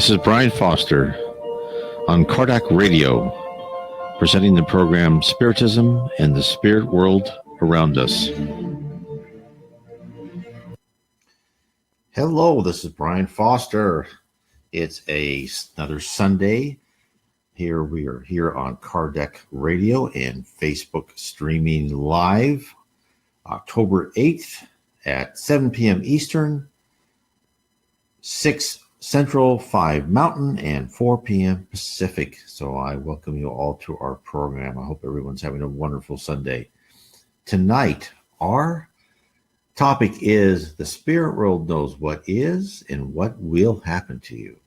This is Brian Foster on Kardec Radio, presenting the program Spiritism and the Spirit World Around Us. Hello, this is Brian Foster. It's another Sunday. Here we are here on Kardec Radio and Facebook streaming live, October 8th at 7 p.m. Eastern, 6 Central, 5 Mountain, and 4 p.m. Pacific. So I welcome you all to our program. I hope everyone's having a wonderful Sunday. Tonight, our topic is the spirit world knows what is and what will happen to you.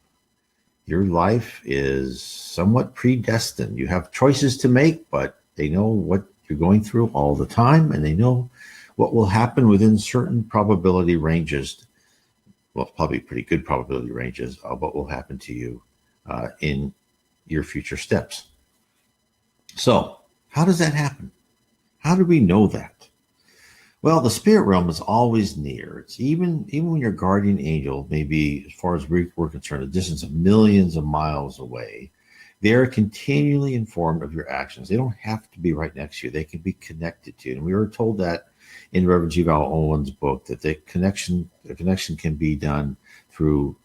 Your life is somewhat predestined. You have choices to make, but they know what you're going through all the time, and they know what will happen within certain probability ranges. Well, probably pretty good probability ranges of what will happen to you in your future steps. So, how does that happen? How do we know that? Well, the spirit realm is always near. It's even when your guardian angel may be, as far as we're concerned, a distance of millions of miles away. They're continually informed of your actions. They don't have to be right next to you. They can be connected to you. And we were told that in Reverend G. Val Owen's book, that the connection can be done through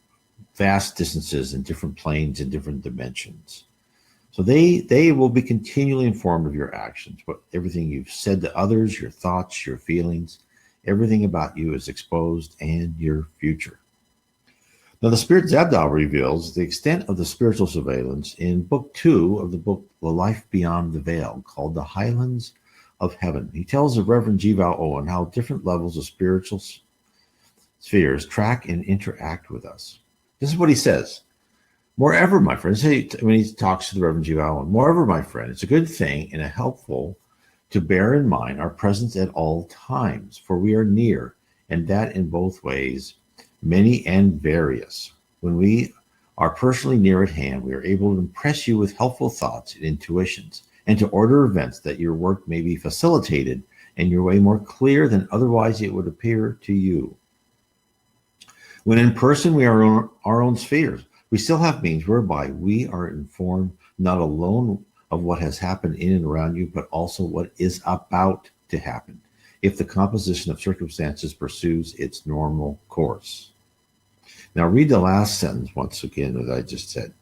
vast distances in different planes and different dimensions. So they will be continually informed of your actions, but everything you've said to others, your thoughts, your feelings, everything about you is exposed, and your future. Now, the Spirit Zabdal reveals the extent of the spiritual surveillance in Book 2 of the book The Life Beyond the Veil, called The Highlands of Heaven. He tells of Reverend G. Val Owen how different levels of spiritual spheres track and interact with us. This is what he says. Moreover, my friends, when he talks to the Reverend G. Val Owen, moreover, my friend, it's a good thing and a helpful to bear in mind our presence at all times, for we are near, and that in both ways, many and various. When we are personally near at hand, we are able to impress you with helpful thoughts and intuitions, and to order events that your work may be facilitated and your way more clear than otherwise it would appear to you. When in person, we are in our own spheres. We still have means whereby we are informed not alone of what has happened in and around you, but also what is about to happen, if the composition of circumstances pursues its normal course. Now read the last sentence once again that I just said.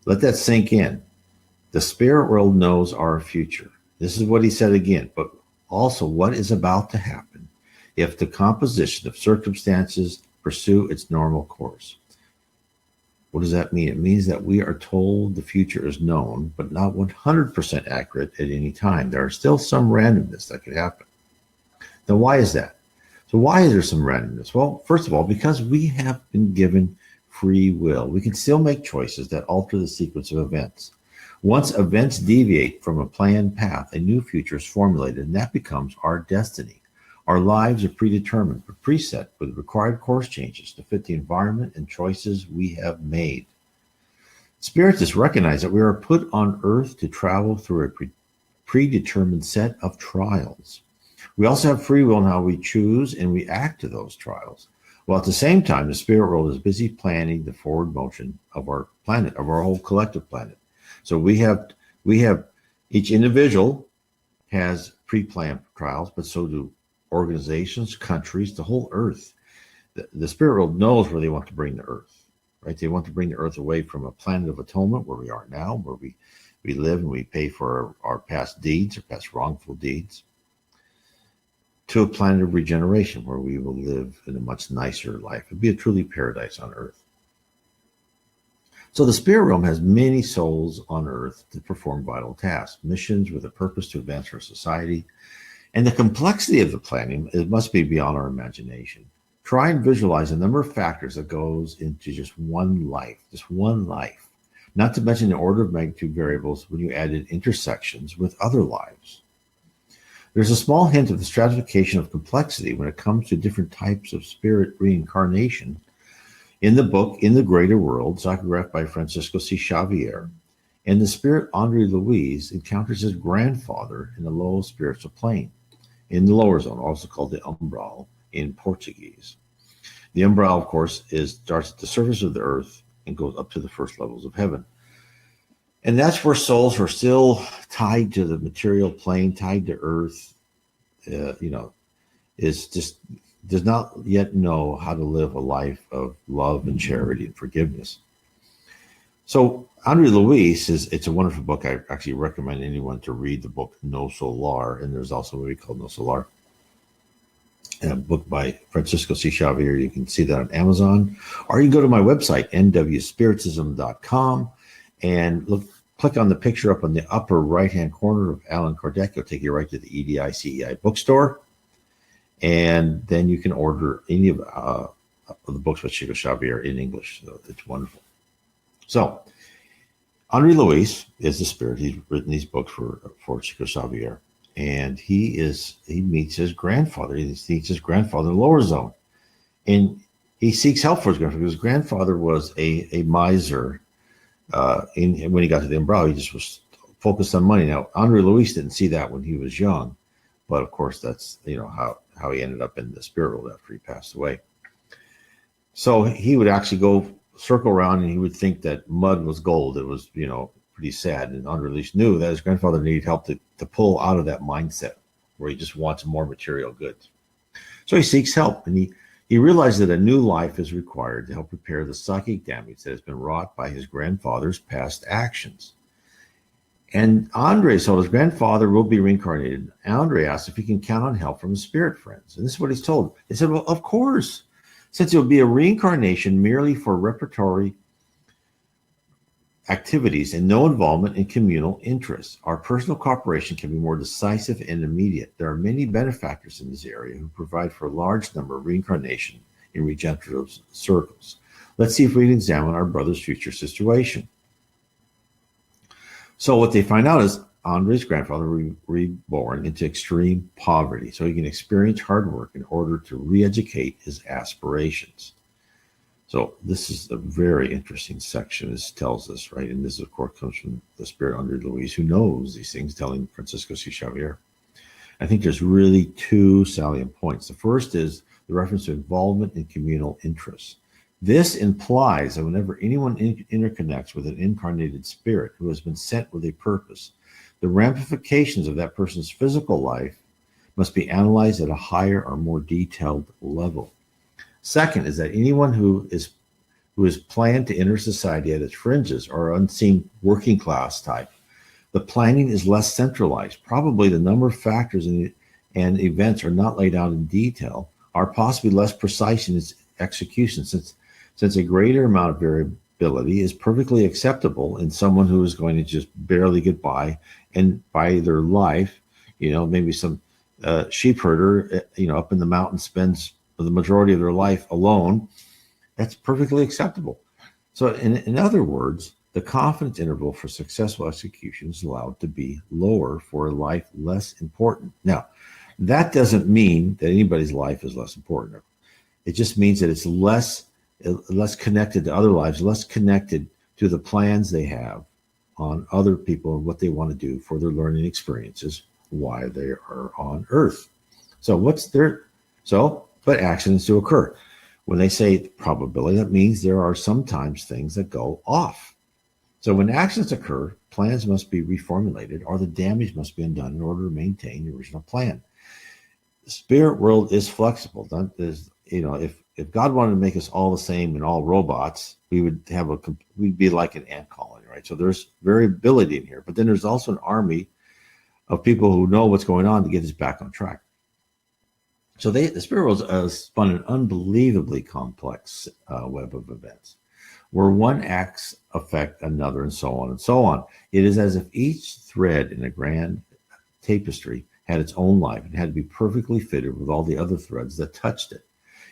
Let that sink in. The spirit world knows our future. This is what he said again, but also what is about to happen if the composition of circumstances pursue its normal course. What does that mean? It means that we are told the future is known, but not 100% accurate at any time. There are still some randomness that could happen. Now, why is that? So why is there some randomness? Well, first of all, because we have been given free will. We can still make choices that alter the sequence of events. Once events deviate from a planned path, a new future is formulated, and that becomes our destiny. Our lives are predetermined, but preset with required course changes to fit the environment and choices we have made. Spiritists recognize that we are put on earth to travel through a predetermined set of trials. We also have free will in how we choose and react to those trials. While at the same time, the spirit world is busy planning the forward motion of our planet, of our whole collective planet. So we have each individual has pre-planned trials, but so do organizations, countries, the whole earth. The spirit world knows where they want to bring the earth, right? They want to bring the earth away from a planet of atonement where we are now, where we live and we pay for our past deeds or past wrongful deeds, to a planet of regeneration where we will live in a much nicer life. It'd be a truly paradise on earth. So the spirit realm has many souls on earth to perform vital tasks, missions with a purpose to advance our society. And the complexity of the planning, it must be beyond our imagination. Try and visualize the number of factors that goes into just one life, not to mention the order of magnitude variables when you added intersections with other lives. There's a small hint of the stratification of complexity when it comes to different types of spirit reincarnation in the book In the Greater World, psychographed by Francisco C. Xavier. And the spirit Andre Luiz encounters his grandfather in the low spiritual plane, in the lower zone, also called the umbral in Portuguese. The umbral, of course, starts at the surface of the earth and goes up to the first levels of heaven. And that's where souls are still tied to the material plane, tied to earth, is just does not yet know how to live a life of love and charity and forgiveness. So Andre Luis it's a wonderful book. I actually recommend anyone to read the book No Solar, and there's also a movie called No Solar, and a book by Francisco C. Xavier. You can see that on Amazon, or you can go to my website, nwspiritism.com, and click on the picture up on the upper right-hand corner of Alan Kardec. It'll take you right to the EDI CEI bookstore, and then you can order any of the books by Chico Xavier in English. So it's wonderful. So Andre Luis is the spirit. He's written these books for Chico Xavier, and he meets his grandfather. He meets his grandfather in the lower zone, and he seeks help for his grandfather because his grandfather was a miser. When he got to the Umbral, he just was focused on money. Now, Andre Luis didn't see that when he was young, but of course, that's how he ended up in the spirit world after he passed away. So he would actually go circle around, and he would think that mud was gold. It was pretty sad. And Andre Luis knew that his grandfather needed help to pull out of that mindset where he just wants more material goods. So he seeks help, and he realized that a new life is required to help repair the psychic damage that has been wrought by his grandfather's past actions. And Andre told his grandfather will be reincarnated. Andre asked if he can count on help from his spirit friends. And this is what he's told. He said, well, of course, since it will be a reincarnation merely for repertory activities and no involvement in communal interests, our personal cooperation can be more decisive and immediate. There are many benefactors in this area who provide for a large number of reincarnation in regenerative circles. Let's see if we can examine our brother's future situation. So what they find out is Andre's grandfather was reborn into extreme poverty, so he can experience hard work in order to re-educate his aspirations. So this is a very interesting section. This tells us, right? And this, of course, comes from the spirit Andre Luis, who knows these things, telling Francisco C. Xavier. I think there's really two salient points. The first is the reference to involvement in communal interests. This implies that whenever anyone interconnects with an incarnated spirit who has been sent with a purpose, the ramifications of that person's physical life must be analyzed at a higher or more detailed level. Second is that anyone who is planned to enter society at its fringes or unseen working class type, the planning is less centralized. Probably the number of factors and events are not laid out in detail, are possibly less precise in its execution, since a greater amount of variability is perfectly acceptable in someone who is going to just barely get by, and by their life, maybe some sheep herder, up in the mountains spends the majority of their life alone. That's perfectly acceptable. So in other words, the confidence interval for successful execution is allowed to be lower for a life less important. Now, that doesn't mean that anybody's life is less important. It just means that it's less connected to other lives, less connected to the plans they have on other people and what they want to do for their learning experiences while they are on Earth. But accidents do occur. When they say probability, that means there are sometimes things that go off. So when accidents occur, plans must be reformulated, or the damage must be undone in order to maintain the original plan. The spirit world is flexible. If God wanted to make us all the same and all robots, we'd be like an ant colony, right? So there's variability in here, but then there's also an army of people who know what's going on to get us back on track. So the spirit world spun an unbelievably complex web of events, where one acts affect another, and so on and so on. It is as if each thread in a grand tapestry had its own life and had to be perfectly fitted with all the other threads that touched it,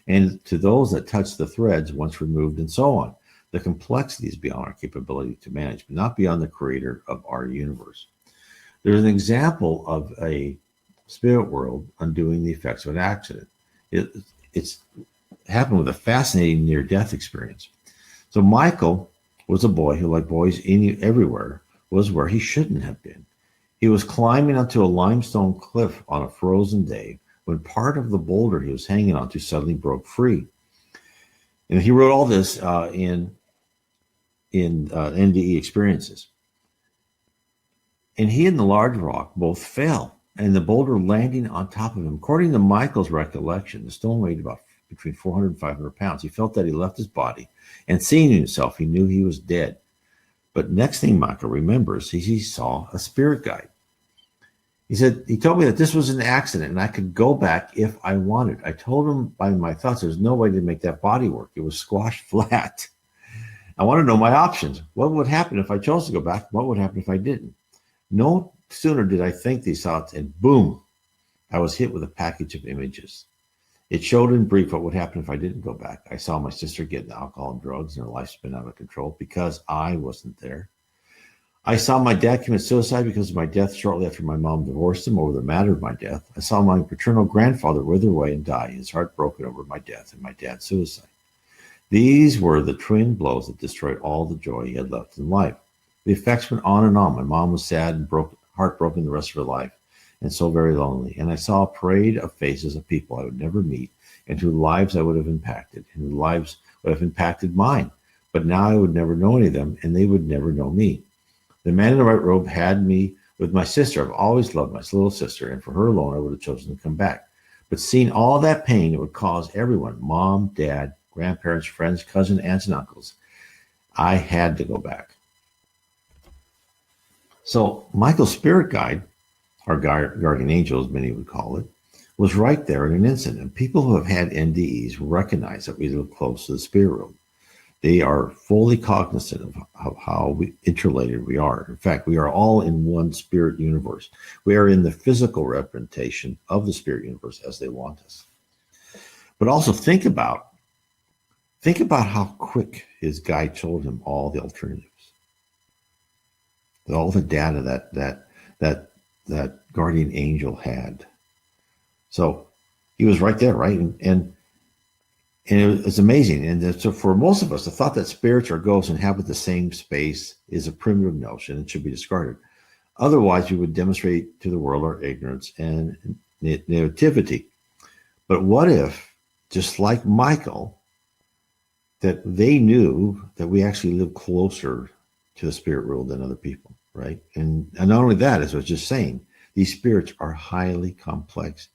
and to those that touched the threads once removed, and so on. The complexity is beyond our capability to manage, but not beyond the creator of our universe. There's an example of a spirit world undoing the effects of an accident. It's happened with a fascinating near-death experience. So Michael was a boy who, like boys everywhere, was where he shouldn't have been. He was climbing onto a limestone cliff on a frozen day when part of the boulder he was hanging onto suddenly broke free. And he wrote all this in NDE experiences. And he and the large rock both fell, and the boulder landing on top of him. According to Michael's recollection, the stone weighed about between 400 and 500 pounds. He felt that he left his body, and seeing himself, he knew he was dead. But next thing Michael remembers, he saw a spirit guide. He told me that this was an accident and I could go back if I wanted. I told him by my thoughts, there's no way to make that body work. It was squashed flat. I want to know my options. What would happen if I chose to go back? What would happen if I didn't? No sooner did I think these thoughts, and boom, I was hit with a package of images. It showed in brief what would happen if I didn't go back. I saw my sister get into alcohol and drugs and her life spin out of control because I wasn't there. I saw my dad commit suicide because of my death shortly after my mom divorced him over the matter of my death. I saw my paternal grandfather wither away and die, his heart broken over my death and my dad's suicide. These were the twin blows that destroyed all the joy he had left in life. The effects went on and on. My mom was sad and heartbroken the rest of her life, and so very lonely. And I saw a parade of faces of people I would never meet, and whose lives I would have impacted, and whose lives would have impacted mine. But now I would never know any of them, and they would never know me. The man in the white robe had me with my sister. I've always loved my little sister, and for her alone, I would have chosen to come back. But seeing all that pain it would cause everyone, mom, dad, grandparents, friends, cousins, aunts, and uncles, I had to go back. So Michael's spirit guide, or guardian angel, as many would call it, was right there in an instant. And people who have had NDEs recognize that we live close to the spirit world. They are fully cognizant of how interrelated we are. In fact, we are all in one spirit universe. We are in the physical representation of the spirit universe as they want us. But also think about how quick his guide told him all the alternatives. All the data that guardian angel had. So he was right there, right? And it's amazing. And so for most of us, the thought that spirits or ghosts inhabit the same space is a primitive notion and should be discarded. Otherwise, we would demonstrate to the world our ignorance and naivety. But what if, just like Michael, that they knew that we actually live closer to the spirit world than other people, right? And not only that, as I was just saying, these spirits are highly complex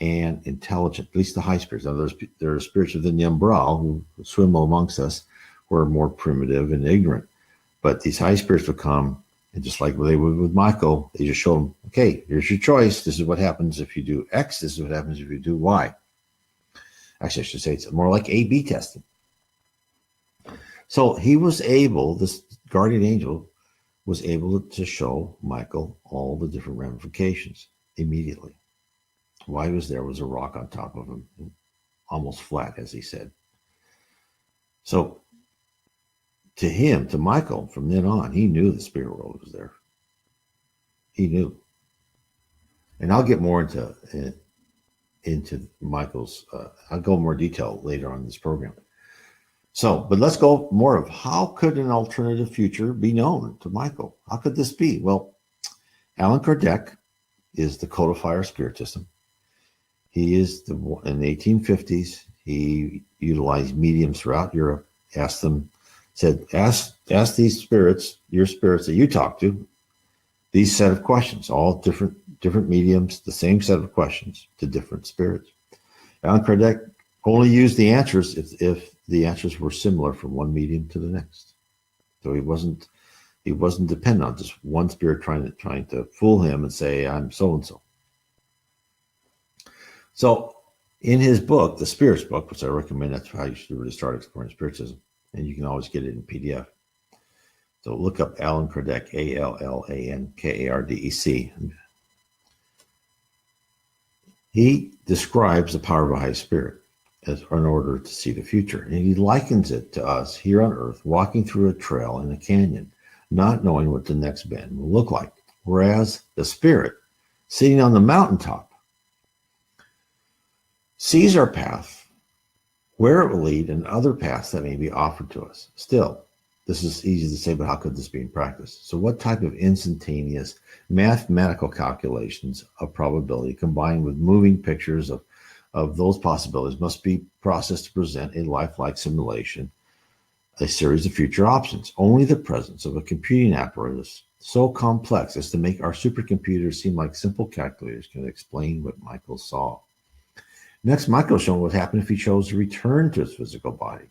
and intelligent, at least the high spirits. Now, there are spirits within the umbral who swim amongst us who are more primitive and ignorant. But these high spirits will come, and just like they would with Michael, they just show them, okay, here's your choice. This is what happens if you do X. This is what happens if you do Y. Actually, I should say it's more like A/B testing. So he was able, this guardian angel was able to show Michael all the different ramifications immediately. While he was there was a rock on top of him, almost flat, as he said. So to Michael, from then on, he knew the spirit world was there. He knew. And I'll get more into Michael's, I'll go more detail later on in this program. So, but let's go more of how could an alternative future be known to Michael? How could this be? Well, Allan Kardec is the codifier of Spiritism. He is in the 1850s, he utilized mediums throughout Europe, asked these spirits, your spirits that you talk to, these set of questions, all different mediums, the same set of questions to different spirits. Allan Kardec only used the answers if the answers were similar from one medium to the next. So he wasn't dependent on just one spirit trying to fool him and say, I'm so-and-so. So in his book, the Spirits book, which I recommend, that's how you should really start exploring Spiritism. And you can always get it in PDF. So look up Allan Kardec, ALLANKARDEC. He describes the power of a high spirit as in order to see the future. And he likens it to us here on Earth, walking through a trail in a canyon, not knowing what the next bend will look like. Whereas the spirit, sitting on the mountaintop, sees our path, where it will lead, and other paths that may be offered to us. Still, this is easy to say, but how could this be in practice? So what type of instantaneous mathematical calculations of probability combined with moving pictures of those possibilities must be processed to present a lifelike simulation a series of future options. Only the presence of a computing apparatus so complex as to make our supercomputers seem like simple calculators can explain what Michael saw. Next, Michael showed what happened if he chose to return to his physical body.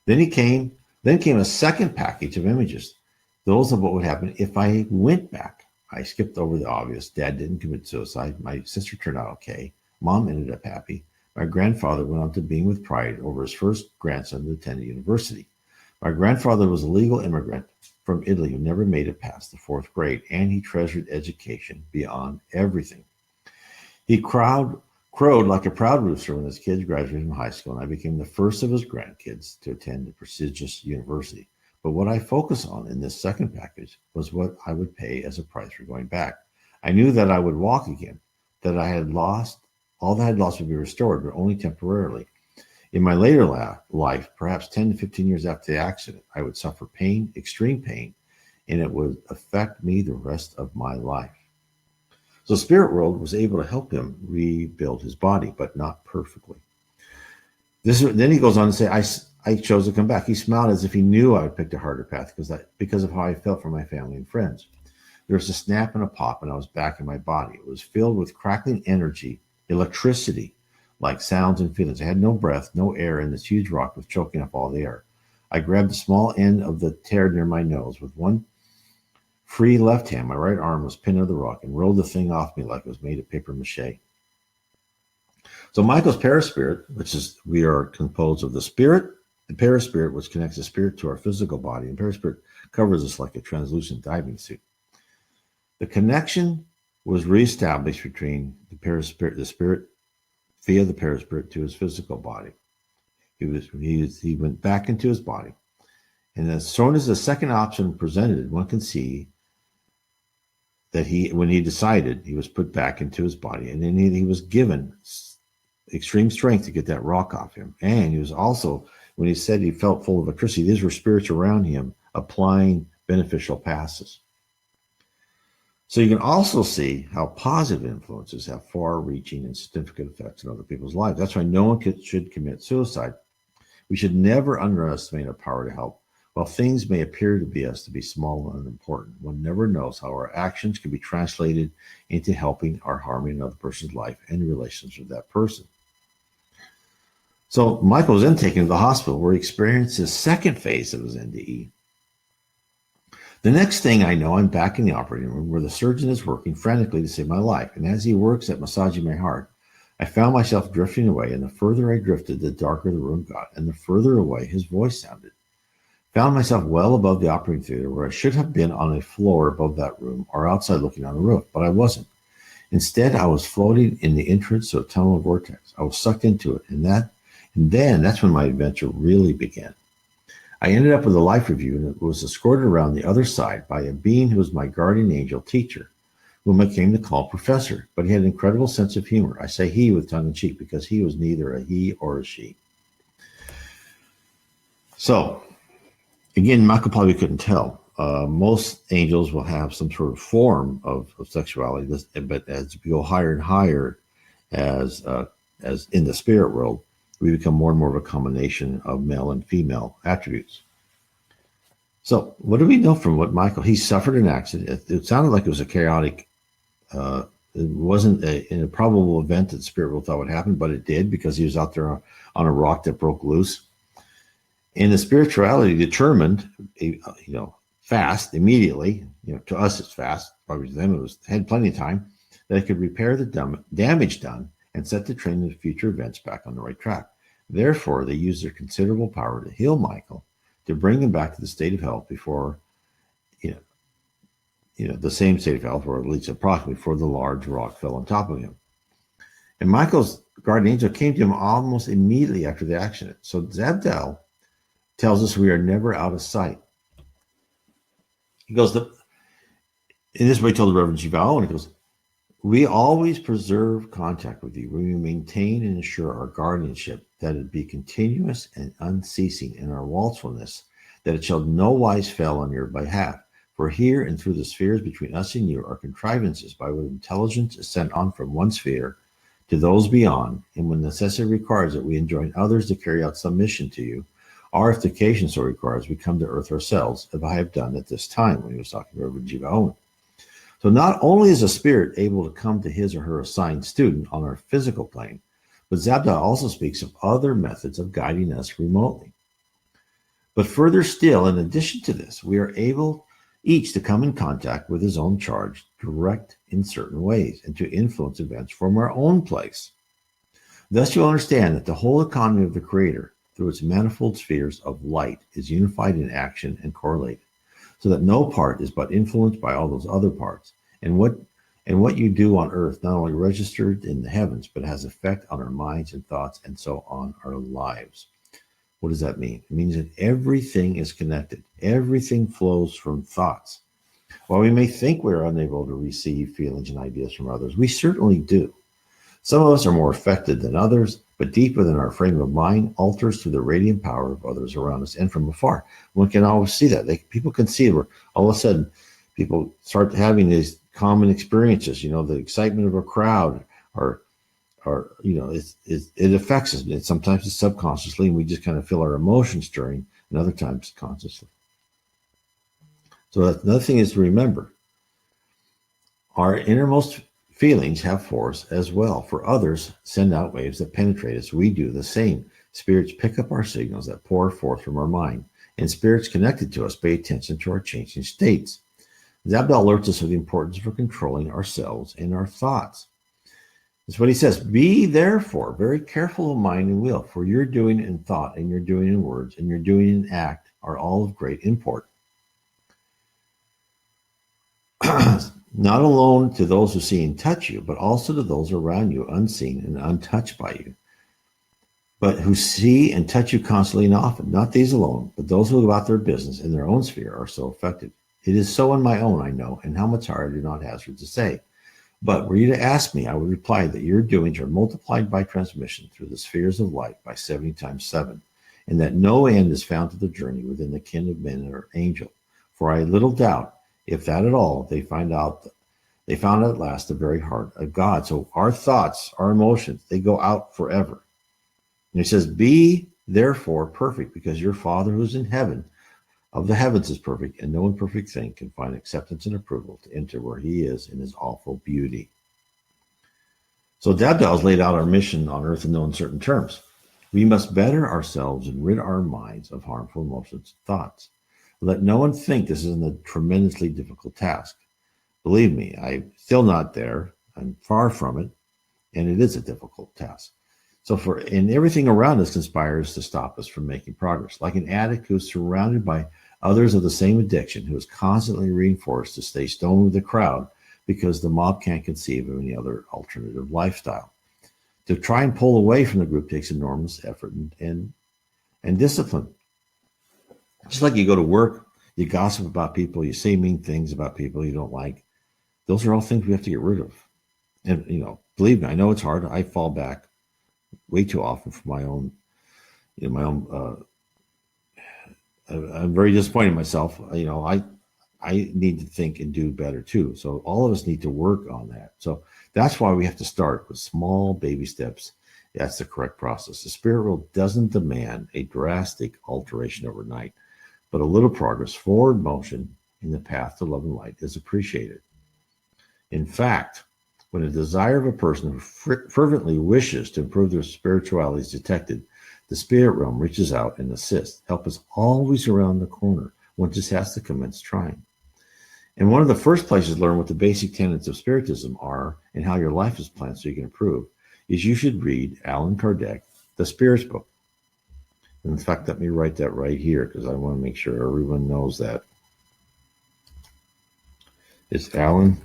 Then came a second package of images. Those of what would happen if I went back. I skipped over the obvious. Dad didn't commit suicide. My sister turned out okay. Mom ended up happy. My grandfather went on to beam with pride over his first grandson to attend university. My grandfather was a legal immigrant from Italy who never made it past the fourth grade, and he treasured education beyond everything. He crowed like a proud rooster when his kids graduated from high school, and I became the first of his grandkids to attend a prestigious university. But what I focus on in this second package was what I would pay as a price for going back. I knew that I would walk again, that all that I had lost would be restored, but only temporarily. In my later life, perhaps 10 to 15 years after the accident, I would suffer pain, extreme pain, and it would affect me the rest of my life. So Spirit World was able to help him rebuild his body, but not perfectly. Then he goes on to say, I chose to come back. He smiled as if he knew I would pick a harder path because of how I felt for my family and friends. There was a snap and a pop, and I was back in my body. It was filled with crackling energy, electricity, like sounds and feelings. I had no breath, no air, and this huge rock was choking up all the air. I grabbed the small end of the tear near my nose with one free left hand. My right arm was pinned to the rock and rolled the thing off me like it was made of paper mache. So Michael's paraspirit, we are composed of the spirit, the paraspirit, which connects the spirit to our physical body, and paraspirit covers us like a translucent diving suit. The connection was reestablished between the spirit via the paraspirit to his physical body. He went back into his body. And as soon as the second option presented, one can see that when he decided, he was put back into his body, and then he was given extreme strength to get that rock off him. And he was also, when he said he felt full of electricity, these were spirits around him applying beneficial passes. So you can also see how positive influences have far-reaching and significant effects on other people's lives. That's why no one should commit suicide. We should never underestimate our power to help. While things may appear to us to be small and unimportant, one never knows how our actions can be translated into helping or harming another person's life and relations with that person. So Michael was then taken to the hospital where he experienced his second phase of his NDE. The next thing I know, I'm back in the operating room where the surgeon is working frantically to save my life. And as he works at massaging my heart, I found myself drifting away. And the further I drifted, the darker the room got. And the further away his voice sounded. Found myself well above the operating theater where I should have been on a floor above that room or outside looking on the roof, but I wasn't. Instead, I was floating in the entrance to a tunnel vortex. I was sucked into it. And then that's when my adventure really began. I ended up with a life review and was escorted around the other side by a being who was my guardian angel teacher, whom I came to call Professor, but he had an incredible sense of humor. I say he with tongue in cheek because he was neither a he or a she. So, again, Michael probably couldn't tell. Most angels will have some sort of form of sexuality, but as we go higher and higher, as in the spirit world, we become more and more of a combination of male and female attributes. So what do we know from what he suffered an accident? It sounded like it was a chaotic, it wasn't an improbable event that the spirit world thought would happen, but it did because he was out there on a rock that broke loose. And the spirituality determined, fast, immediately, to us it's fast, probably to them it had plenty of time, that it could repair the damage done and set the train of future events back on the right track. Therefore, they used their considerable power to heal Michael, to bring him back to the state of health before, the same state of health, or at least approximately, before the large rock fell on top of him. And Michael's guardian angel came to him almost immediately after the accident. So Zabdel tells us we are never out of sight. He goes, and this is what he told the Reverend Jival, and he goes, we always preserve contact with you. We maintain and ensure our guardianship, that it be continuous and unceasing in our watchfulness, that it shall no wise fail on your behalf. For here and through the spheres between us and you are contrivances by which intelligence is sent on from one sphere to those beyond, and when necessity requires that we enjoin others to carry out some mission to you, Our ification, so requires, we come to earth ourselves, as I have done at this time, when he was talking to Reverend Jiva Owen. So not only is a spirit able to come to his or her assigned student on our physical plane, but Zabda also speaks of other methods of guiding us remotely. But further still, in addition to this, we are able each to come in contact with his own charge direct in certain ways and to influence events from our own place. Thus you'll understand that the whole economy of the Creator, through its manifold spheres of light, is unified in action and correlated, so that no part is but influenced by all those other parts. And what you do on earth not only registered in the heavens, but has effect on our minds and thoughts, and so on our lives. What does that mean? It means that everything is connected. Everything flows from thoughts. While we may think we're unable to receive feelings and ideas from others, we certainly do. Some of us are more affected than others, but deep within our frame of mind alters through the radiant power of others around us and from afar. One can always see that. People can see it where all of a sudden people start having these common experiences, the excitement of a crowd, or it affects us. And sometimes it's subconsciously, and we just kind of feel our emotions stirring, and other times consciously. So another thing is to remember, our innermost feelings have force as well. For others, send out waves that penetrate us. We do the same. Spirits pick up our signals that pour forth from our mind, and spirits connected to us pay attention to our changing states. Zabda alerts us of the importance of controlling ourselves and our thoughts. That's what he says. Be therefore very careful of mind and will, for your doing in thought and your doing in words and your doing in act are all of great import. Not alone to those who see and touch you, but also to those around you, unseen and untouched by you, but who see and touch you constantly and often. Not these alone, but those who go about their business in their own sphere are so affected. It is so in my own, I know, and how much higher I do not hazard to say. But were you to ask me, I would reply that your doings are multiplied by transmission through the spheres of light by 70 times 7, and that no end is found to the journey within the kin of men or angel. For I little doubt, if that at all, they found at last the very heart of God. So our thoughts, our emotions, they go out forever. And he says, be therefore perfect, because your Father who's in heaven of the heavens is perfect, and no imperfect thing can find acceptance and approval to enter where he is in his awful beauty. So Zabda has laid out our mission on earth in no uncertain terms. We must better ourselves and rid our minds of harmful emotions and thoughts. Let no one think this is a tremendously difficult task. Believe me, I'm still not there. I'm far from it, and it is a difficult task. And everything around us conspires to stop us from making progress. Like an addict who's surrounded by others of the same addiction, who is constantly reinforced to stay stoned with the crowd because the mob can't conceive of any other alternative lifestyle. To try and pull away from the group takes enormous effort and discipline. Just like you go to work, you gossip about people, you say mean things about people you don't like. Those are all things we have to get rid of. And, believe me, I know it's hard. I fall back way too often for my own, I'm very disappointed in myself. I need to think and do better too. So all of us need to work on that. So that's why we have to start with small baby steps. That's the correct process. The spirit world doesn't demand a drastic alteration overnight, but a little progress, forward motion in the path to love and light is appreciated. In fact, when a desire of a person who fervently wishes to improve their spirituality is detected, the spirit realm reaches out and assists. Help is always around the corner. One just has to commence trying. And one of the first places to learn what the basic tenets of Spiritism are and how your life is planned so you can improve is you should read Allan Kardec, The Spirit's Book. In fact, let me write that right here because I want to make sure everyone knows that. It's Allan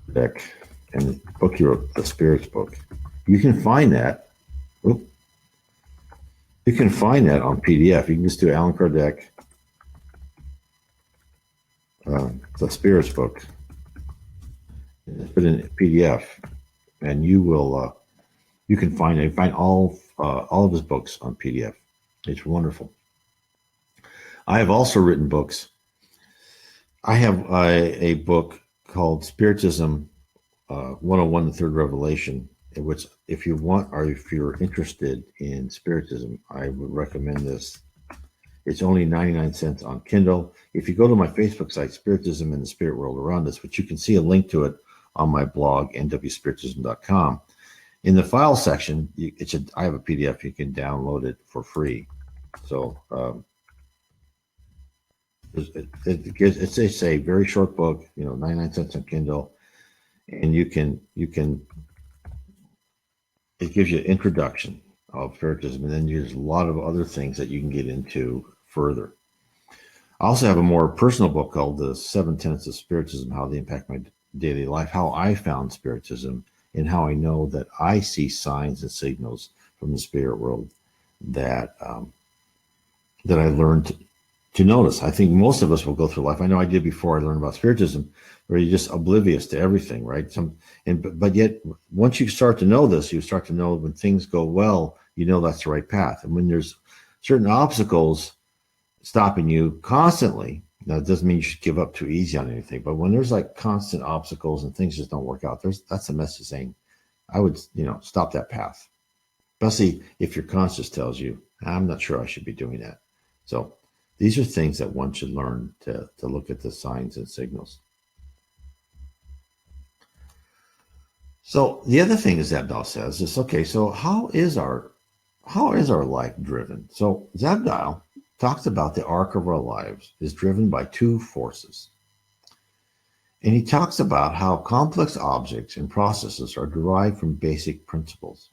Kardec, and the book he wrote, The Spirit's Book. You can find that. You can find that on PDF. You can just do Allan Kardec, The Spirit's Book. Put in PDF, and you will. You can find it. Find all of his books on PDF. It's wonderful. I have also written books. I have a book called Spiritism 101, The Third Revelation, which if you want or if you're interested in Spiritism, I would recommend this. It's only 99 cents on Kindle. If you go to my Facebook site, Spiritism and the Spirit World Around Us, which you can see a link to it on my blog, nwspiritism.com. In the file section, I have a PDF. You can download it for free. So it's a very short book, 99 cents on Kindle, and it gives you an introduction of Spiritism, and then there's a lot of other things that you can get into further. I also have a more personal book called The 7 Tenets of Spiritism, How They Impact My Daily Life, how I found Spiritism, and how I know that I see signs and signals from the spirit world that I learned to notice. I think most of us will go through life. I know I did before I learned about Spiritism, where you're just oblivious to everything, right? But yet, once you start to know this, you start to know when things go well, that's the right path. And when there's certain obstacles stopping you constantly, now it doesn't mean you should give up too easy on anything, but when there's like constant obstacles and things just don't work out, that's a message saying, I would, stop that path. Especially if your conscience tells you, I'm not sure I should be doing that. So these are things that one should learn to look at the signs and signals. So the other thing is Zabdiel says is, okay, so how is our life driven? So Zabdiel talks about the arc of our lives is driven by two forces. And he talks about how complex objects and processes are derived from basic principles.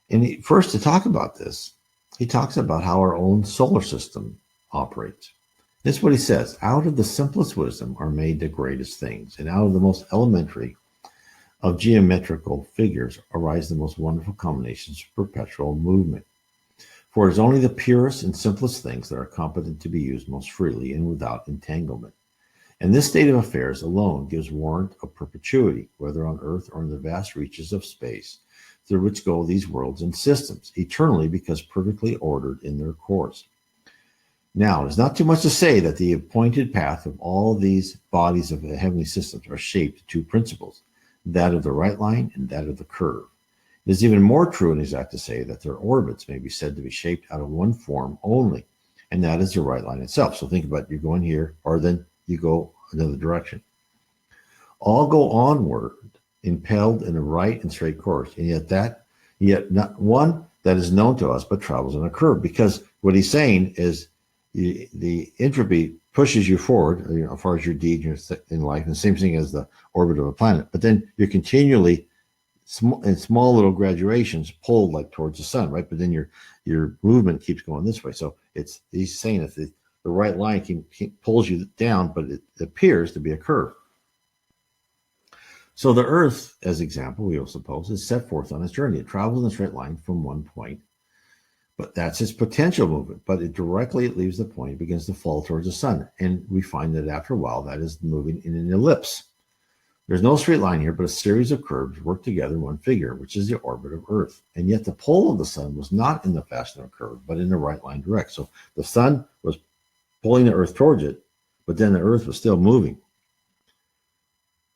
And first, to talk about this, he talks about how our own solar system operates. This is what he says: out of the simplest wisdom are made the greatest things, and out of the most elementary of geometrical figures arise the most wonderful combinations of perpetual movement. For it is only the purest and simplest things that are competent to be used most freely and without entanglement. And this state of affairs alone gives warrant of perpetuity, whether on earth or in the vast reaches of space, through which go these worlds and systems, eternally because perfectly ordered in their course. Now, it's not too much to say that the appointed path of all these bodies of the heavenly systems are shaped to two principles, that of the right line and that of the curve. It is even more true and exact to say that their orbits may be said to be shaped out of one form only, and that is the right line itself. So think about, you're going here, or then you go another direction. All go onward, impelled in a right and straight course, and yet not one that is known to us, but travels in a curve. Because what he's saying is the entropy pushes you forward, as far as your deed in life, and the same thing as the orbit of a planet. But then you're continually in small little graduations pulled like towards the sun, right? But then your movement keeps going this way. So he's saying that the right line pulls you down, but it appears to be a curve. So the Earth, as example, we will suppose, is set forth on its journey. It travels in a straight line from one point, but that's its potential movement. But it leaves the point, it begins to fall towards the sun. And we find that after a while, that is moving in an ellipse. There's no straight line here, but a series of curves work together in one figure, which is the orbit of Earth. And yet the pole of the sun was not in the fashion of a curve, but in the right line direct. So the sun was pulling the Earth towards it, but then the Earth was still moving.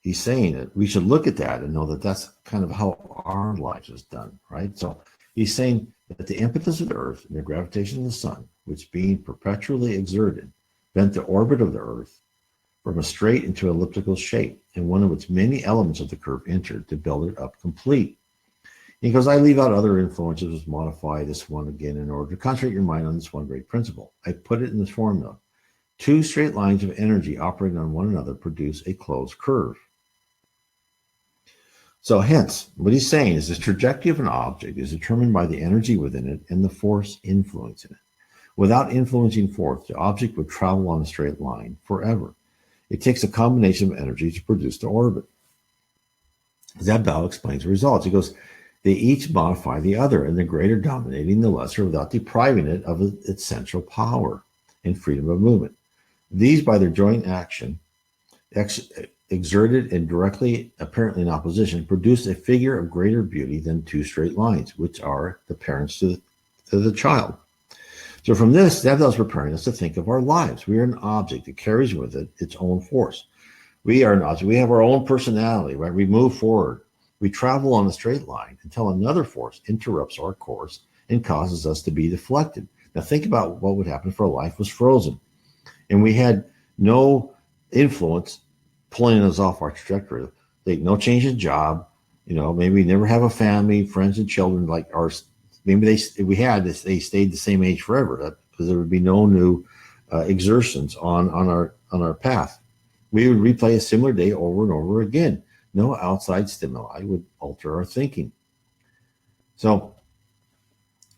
He's saying that we should look at that and know that that's kind of how our life is done, right? So he's saying that the impetus of the Earth and the gravitation of the sun, which being perpetually exerted, bent the orbit of the Earth from a straight into elliptical shape, and one of its many elements of the curve entered to build it up complete. He goes, I leave out other influences which modify this one again in order to concentrate your mind on this one great principle. I put it in this formula. Two straight lines of energy operating on one another produce a closed curve. So hence, what he's saying is the trajectory of an object is determined by the energy within it and the force influencing it. Without influencing force, the object would travel on a straight line forever. It takes a combination of energy to produce the orbit. Zabdiel explains the results. He goes, they each modify the other, and the greater dominating the lesser without depriving it of its central power and freedom of movement. These, by their joint action, exerted and directly apparently in opposition, produce a figure of greater beauty than two straight lines, which are the parents to the child. So from this, Zabdiel is preparing us to think of our lives. We are an object that carries with it its own force. We are an object. We have our own personality, right? We move forward. We travel on a straight line until another force interrupts our course and causes us to be deflected. Now think about what would happen if our life was frozen and we had no influence pulling us off our trajectory. Like no change in job, maybe we never have a family, friends and children like ours. Maybe they stayed the same age forever because there would be no new exertions on our path. We would replay a similar day over and over again. No outside stimuli would alter our thinking. So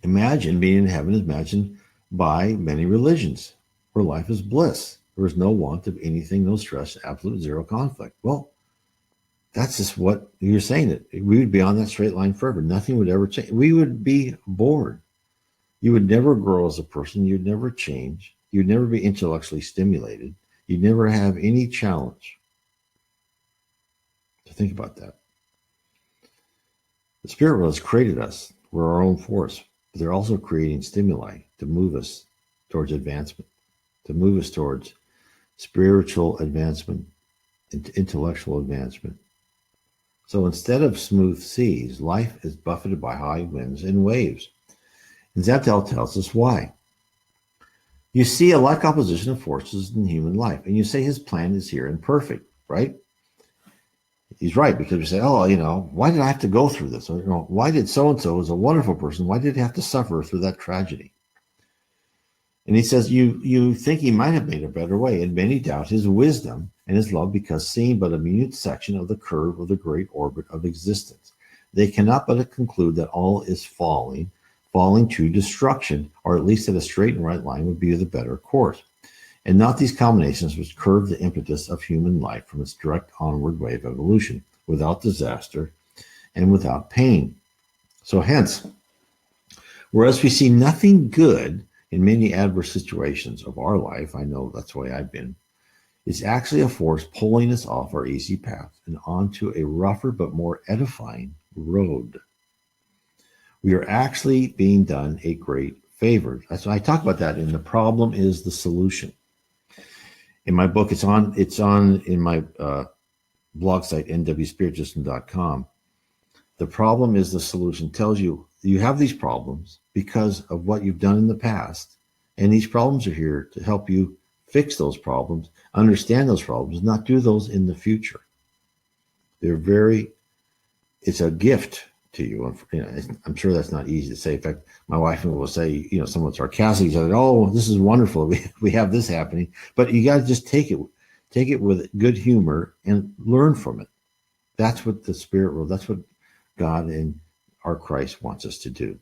imagine being in heaven is imagined by many religions where life is bliss. There is no want of anything, no stress, absolute zero conflict. Well, that's just what you're saying, that we would be on that straight line forever. Nothing would ever change. We would be bored. You would never grow as a person. You'd never change. You'd never be intellectually stimulated. You'd never have any challenge. So think about that. The spirit world has created us. We're our own force. But they're also creating stimuli to move us towards advancement, to move us towards spiritual advancement, intellectual advancement. So instead of smooth seas, life is buffeted by high winds and waves. And Zabdal tells us why. You see a like opposition of forces in human life, and you say his plan is here and perfect, right? He's right, because we say, why did I have to go through this? Or, why did so-and-so, who's a wonderful person, why did he have to suffer through that tragedy? And he says, you think he might have made a better way, and many doubt his wisdom and his love because seen but a minute section of the curve of the great orbit of existence. They cannot but conclude that all is falling to destruction, or at least that a straight and right line would be the better course, and not these combinations which curve the impetus of human life from its direct onward way of evolution, without disaster and without pain. So hence, whereas we see nothing good in many adverse situations of our life, I know that's the way I've been, it's actually a force pulling us off our easy path and onto a rougher but more edifying road. We are actually being done a great favor. That's why I talk about that in The Problem is the Solution. In my book, it's on in my blog site, nwspiritism.com. The Problem is the Solution tells you have these problems because of what you've done in the past. And these problems are here to help you fix those problems, understand those problems, not do those in the future. It's a gift to you. I'm sure that's not easy to say. In fact, my wife will say, somewhat sarcastically, "Oh, this is wonderful. We have this happening," but you got to just take it with good humor and learn from it. That's what the spirit world. That's what God and our Christ wants us to do.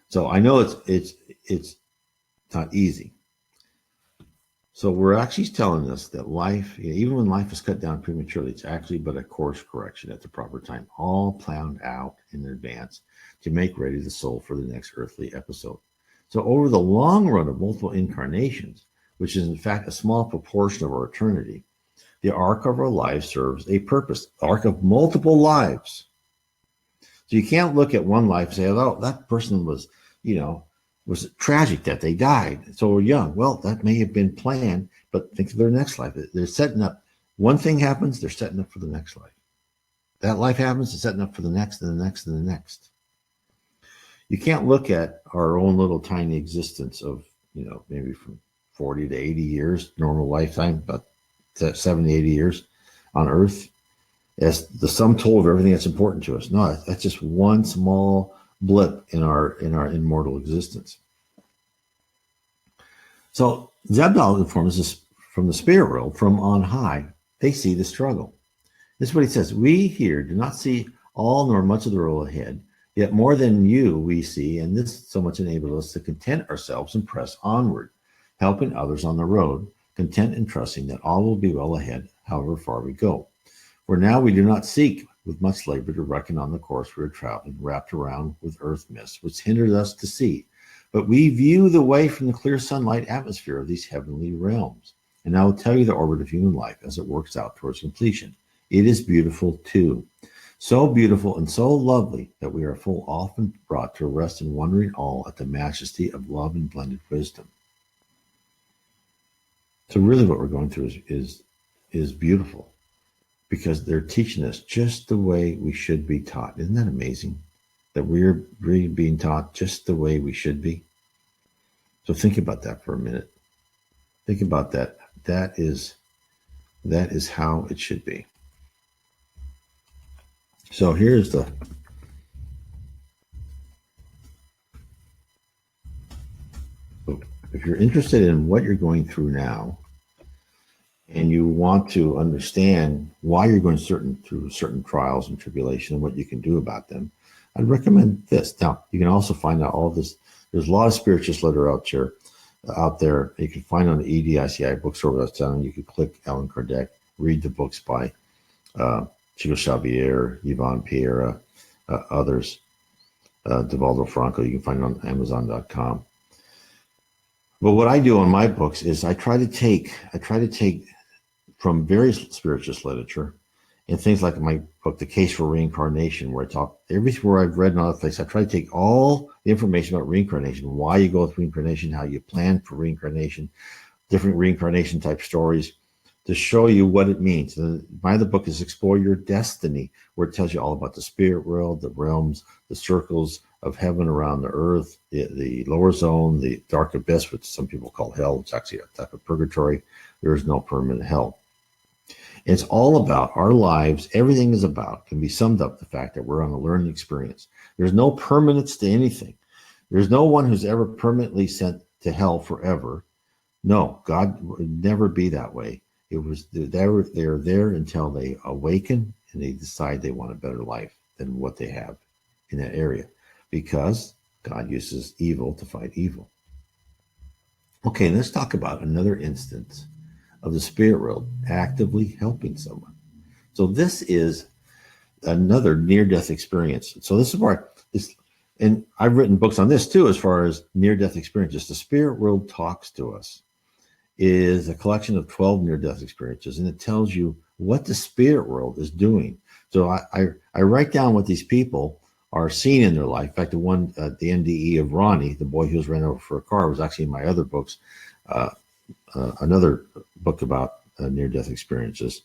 So I know it's not easy. So we're actually telling us that life, even when life is cut down prematurely, it's actually but a course correction at the proper time, all planned out in advance to make ready the soul for the next earthly episode. So over the long run of multiple incarnations, which is in fact a small proportion of our eternity, the arc of our lives serves a purpose, the arc of multiple lives. So you can't look at one life and say, "Oh, that person was tragic that they died so young." Well, that may have been planned, but think of their next life. They're setting up. One thing happens, they're setting up for the next life. That life happens, they're setting up for the next and the next and the next. You can't look at our own little tiny existence of, maybe from 40 to 80 years, normal lifetime, about 70, 80 years on Earth, as the sum total of everything that's important to us. No, that's just one small blip in our immortal existence. So Zabdal informs us from the spirit world, from on high, they see the struggle. This is what he says: "We here do not see all nor much of the road ahead, yet more than you we see, and this so much enables us to content ourselves and press onward, helping others on the road, content and trusting that all will be well ahead, however far we go. For now we do not seek with much labor to reckon on the course we are traveling, wrapped around with earth mist, which hinders us to see. But we view the way from the clear sunlight atmosphere of these heavenly realms. And I will tell you the orbit of human life as it works out towards completion. It is beautiful too. So beautiful and so lovely that we are full often brought to rest in wondering awe at the majesty of love and blended wisdom." So really what we're going through is beautiful. because they're teaching us just the way we should be taught. Isn't that amazing? That we're really being taught just the way we should be. So think about that for a minute. Think about that. That is how it should be. So here's the if you're interested in what you're going through now and you want to understand why you're going through certain trials and tribulation and what you can do about them, I'd recommend this. Now, you can also find out all this. There's a lot of spiritualist literature out there. You can find on the EDICI bookstore that's down. You can click Allan Kardec, read the books by Chico Xavier, Yvonne Pereira, others, Devaldo Franco. You can find it on Amazon.com. But what I do on my books is I try to take from various spiritualist literature and things like my book, The Case for Reincarnation, where I talk everywhere I've read in other places. I try to take all the information about reincarnation, why you go with reincarnation, how you plan for reincarnation, different reincarnation type stories, to show you what it means. My other book is Explore Your Destiny, where it tells you all about the spirit world, the realms, the circles of heaven around the earth, the lower zone, the dark abyss, which some people call hell. It's actually a type of purgatory. There is no permanent hell. It's all about our lives. Everything is about, can be summed up the fact that we're on a learning experience. There's no permanence to anything. There's no one who's ever permanently sent to hell forever. No, God would never be that way. It was they're there until they awaken and they decide they want a better life than what they have in that area, because God uses evil to fight evil. Okay, let's talk about another instance of the spirit world actively helping someone. So this is another near-death experience. So this is where and I've written books on this too, as far as near-death experiences. The spirit world talks to us is a collection of 12 near-death experiences, and it tells you what the spirit world is doing. So I write down what these people are seeing in their life. In fact, the one, the NDE of Ronnie, the boy who was ran over for a car, was actually in my other books, another book about near-death experiences.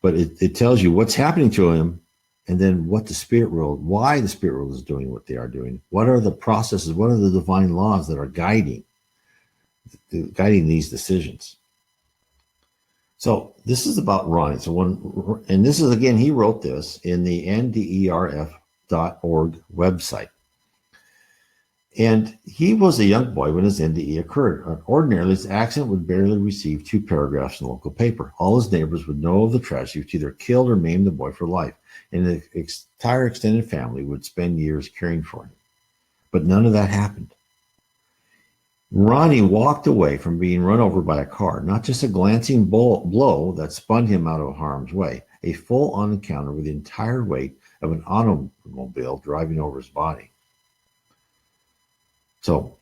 But it tells you what's happening to him, and then what the spirit world, why the spirit world is doing what they are doing. What are the processes, what are the divine laws that are guiding these decisions? So this is about Ronnie. And this is, again, he wrote this in the nderf.org website. And he was a young boy when his NDE occurred. Ordinarily, his accident would barely receive 2 paragraphs in the local paper. All his neighbors would know of the tragedy, which either killed or maimed the boy for life. And the entire extended family would spend years caring for him. But none of that happened. Ronnie walked away from being run over by a car, not just a glancing blow that spun him out of harm's way, a full-on encounter with the entire weight of an automobile driving over his body. So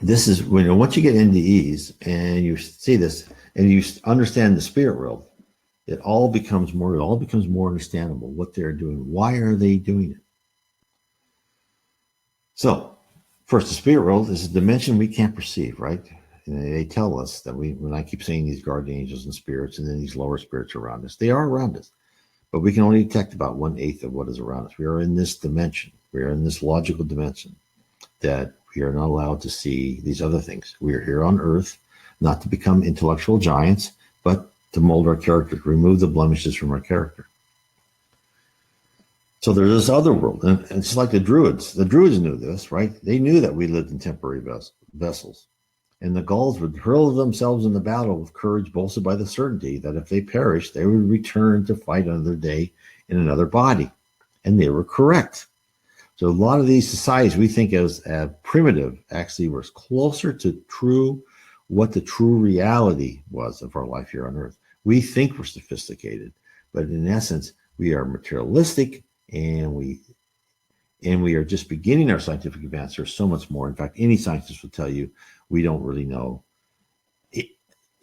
this is when, once you get NDEs and you see this and you understand the spirit world, it all becomes more understandable what they're doing. Why are they doing it? So first, the spirit world is a dimension we can't perceive, right? And they tell us that when I keep saying these guardian angels and spirits and then these lower spirits around us, they are around us, but we can only detect about 1/8 of what is around us. We are in this dimension. We are in this logical dimension that we are not allowed to see these other things. We are here on earth, not to become intellectual giants, but to mold our character, to remove the blemishes from our character. So there's this other world, and it's like the Druids. The Druids knew this, right? They knew that we lived in temporary vessels. And the Gauls would hurl themselves in the battle with courage bolstered by the certainty that if they perished, they would return to fight another day in another body. And they were correct. So a lot of these societies we think as primitive actually were closer to what the true reality was of our life here on earth. We think we're sophisticated, but in essence, we are materialistic, and we are just beginning our scientific advance. There's so much more. In fact, any scientist will tell you we don't really know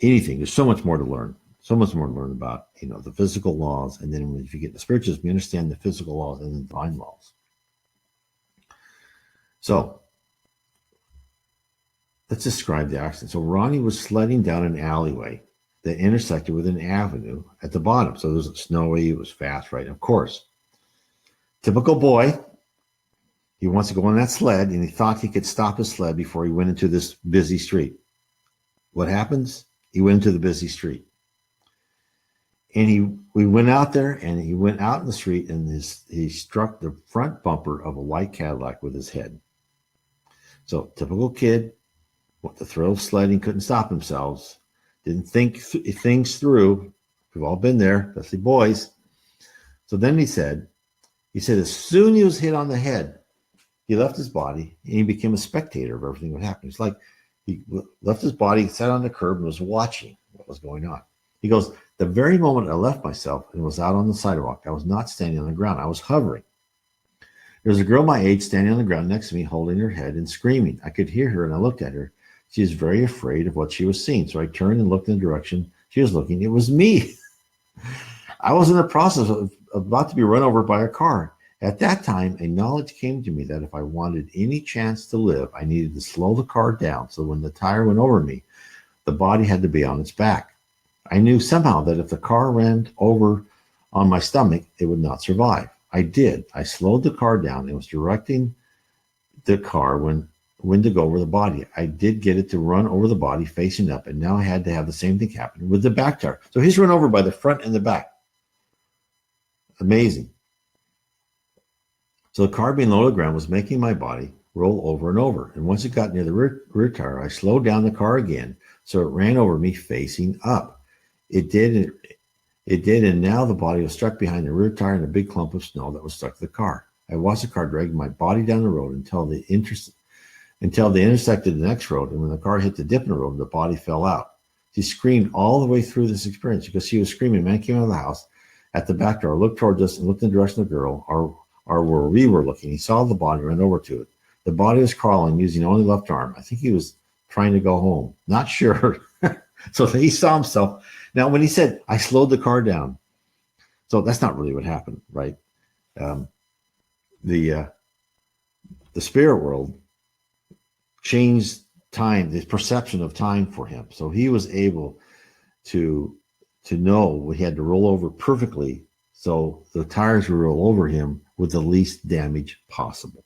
anything. There's so much more to learn. So much more to learn about, the physical laws. And then if you get the spiritualism, you understand the physical laws and the divine laws. So let's describe the accident. So Ronnie was sledding down an alleyway that intersected with an avenue at the bottom. So it was snowy, it was fast, right? Of course, typical boy, he wants to go on that sled, and he thought he could stop his sled before he went into this busy street. What happens? He went into the busy street. And we went out there, and he went out in the street, and he struck the front bumper of a white Cadillac with his head. So typical kid, with the thrill of sledding, couldn't stop themselves, didn't think things through. We've all been there, especially boys. So then he said, as soon as he was hit on the head, he left his body and he became a spectator of everything that happened. It's like he left his body, sat on the curb, and was watching what was going on. He goes, the very moment I left myself and was out on the sidewalk, I was not standing on the ground. I was hovering. There was a girl my age standing on the ground next to me, holding her head and screaming. I could hear her, and I looked at her. She was very afraid of what she was seeing. So I turned and looked in the direction she was looking. It was me. I was in the process of about to be run over by a car. At that time, a knowledge came to me that if I wanted any chance to live, I needed to slow the car down. So when the tire went over me, the body had to be on its back. I knew somehow that if the car ran over on my stomach, it would not survive. I did. I slowed the car down and was directing the car when to go over the body. I did get it to run over the body facing up, and now I had to have the same thing happen with the back tire. So he's run over by the front and the back. Amazing. So the car being low to the ground was making my body roll over and over. And once it got near the rear tire, I slowed down the car again so it ran over me facing up. It did, and now the body was stuck behind the rear tire in a big clump of snow that was stuck to the car. I watched the car drag my body down the road until they intersected the next road, and when the car hit the dip in the road, the body fell out. She screamed all the way through this experience because she was screaming. Man came out of the house at the back door, looked towards us, and looked in the direction of the girl, or where we were looking. He saw the body, ran over to it. The body was crawling using only left arm. I think he was trying to go home. Not sure. So he saw himself. Now, when he said, I slowed the car down, so that's not really what happened, right? The spirit world changed time, the perception of time for him. So he was able to know he had to roll over perfectly so the tires would roll over him with the least damage possible.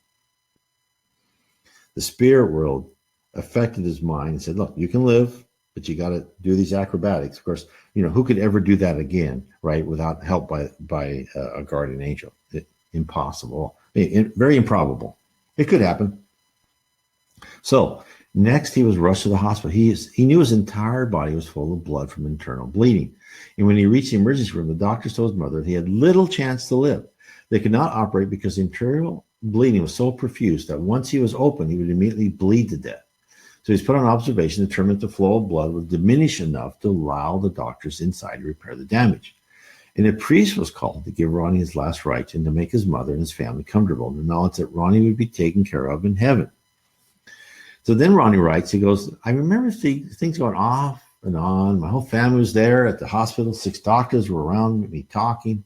The spirit world affected his mind and said, look, you can live, but you got to do these acrobatics. Of course, who could ever do that again, right, without help by a guardian angel? Impossible. Very improbable. It could happen. So next, he was rushed to the hospital. He knew his entire body was full of blood from internal bleeding. And when he reached the emergency room, the doctors told his mother that he had little chance to live. They could not operate because the internal bleeding was so profuse that once he was open, he would immediately bleed to death. So he was put on observation, determined the flow of blood would diminish enough to allow the doctors inside to repair the damage. And a priest was called to give Ronnie his last rites and to make his mother and his family comfortable in the knowledge that Ronnie would be taken care of in heaven. So then Ronnie writes, he goes, I remember things going off and on. My whole family was there at the hospital. 6 doctors were around me talking.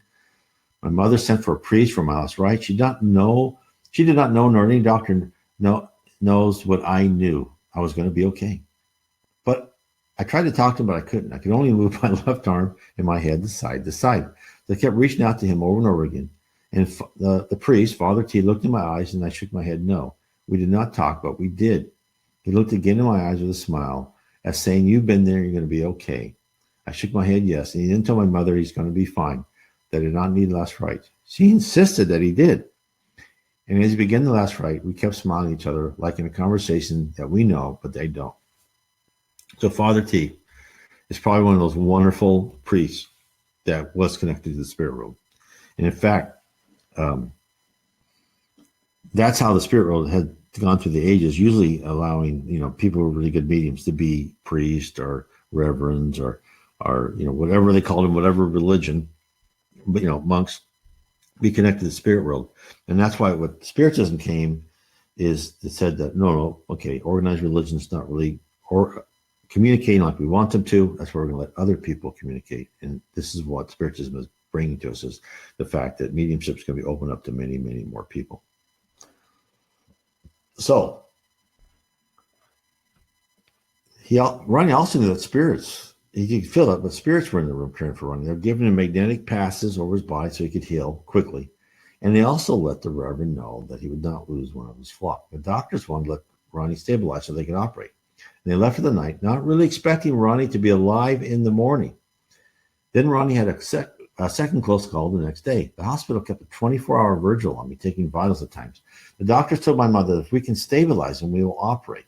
My mother sent for a priest for my last rites. She did not know, nor any doctor knows what I knew. I was going to be okay. But I tried to talk to him, but I couldn't. I could only move my left arm and my head side to side. So I kept reaching out to him over and over again. And the priest, Father T, looked in my eyes, and I shook my head no. We did not talk, but we did. He looked again in my eyes with a smile, as saying, you've been there, you're going to be okay. I shook my head yes, and he didn't tell my mother he's going to be fine, that he did not need last rites. She insisted that he did. And as he began the last rite, we kept smiling at each other like in a conversation that we know, but they don't. So Father T is probably one of those wonderful priests that was connected to the spirit world. And in fact, that's how the spirit world had gone through the ages, usually allowing, people with really good mediums to be priests or reverends or whatever they called them, whatever religion, but, monks, be connected to the spirit world. And that's why what Spiritism came is it said that, okay, organized religion is not really communicating like we want them to. That's why we're going to let other people communicate. And this is what Spiritism is bringing to us, is the fact that mediumship is going to be opened up to many, many more people. So Ronnie also knew that spirits he could feel it, but spirits were in the room caring for Ronnie. They were giving him magnetic passes over his body so he could heal quickly. And they also let the Reverend know that he would not lose one of his flock. The doctors wanted to let Ronnie stabilize so they could operate. And they left for the night, not really expecting Ronnie to be alive in the morning. Then Ronnie had a second close call the next day. The hospital kept a 24-hour vigil on me, taking vitals at times. The doctors told my mother that if we can stabilize him, we will operate.